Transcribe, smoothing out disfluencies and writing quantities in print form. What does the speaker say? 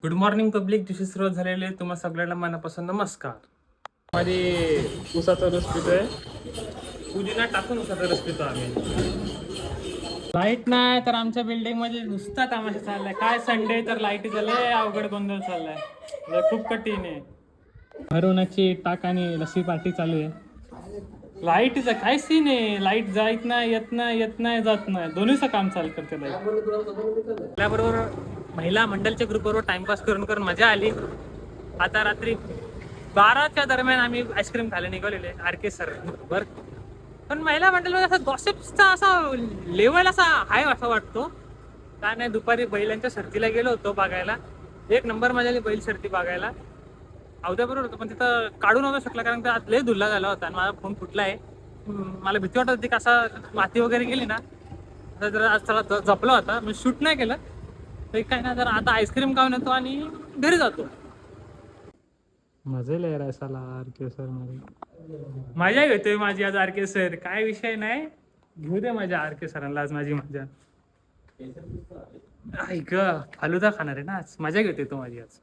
Good morning public. दिवशी सुरुवात झालेली तुम्हा सगळ्यांना मनापासून नमस्कार. माझी उसाचा रस पितोय. पुदिना टाकून उसाचा रस पितो आम्ही. लाईट नाही तर आमच्या बिल्डिंग मध्ये नुसता तमाशा चाललाय. काय संडे तर लाईट झालंय, अवघड गोंधळ चाललाय. खूप कठीण आहे. हरवण्याची टाक आणि लस्सी पार्टी चालू आहे. लाईटचा काय सीन आहे. लाईट जात नाही, येत नाही, येत नाही, जात नाही. दोन्हीचं काम चालू करते लाईट. त्याबरोबर महिला मंडळच्या ग्रुपवर टाइमपास करून मजा आली. आता रात्री 12च्या दरम्यान आम्ही आईस्क्रीम खायला निघालेले RK सर बरोबर. पण महिला मंडळामध्ये असा गॉसिप्सचा असा लेवल असा हाय असा वाटतो. काय नाही, दुपारी बैलांच्या शर्तीला गेलो होतो बघायला. एक नंबर मजा आली बैल शर्ती बघायला. अवध्याबरोबर होतो पण तिथं काढू नव्हतं शकला कारण त्यात लय धुल्ला झाला होता आणि माझा फोन फुटला आहे. मला भीती वाटत होती की असा माती वगैरे गेली ना तर जरा आज थोडा जपला होता. मी शूट नाही केलं तर काय ना, जरा आता आईस्क्रीम खाऊन येतो आणि घरी जातो. मजा लय रायसाला RK सर मध्ये मजा घेतोय माझी आज RK सर. काय विषय नाही, घेऊ दे माझ्या RK सरांना आज माझी मजा. ऐक फालुदा खाणार आहे ना आज, मजा घेतोय तो माझी आज.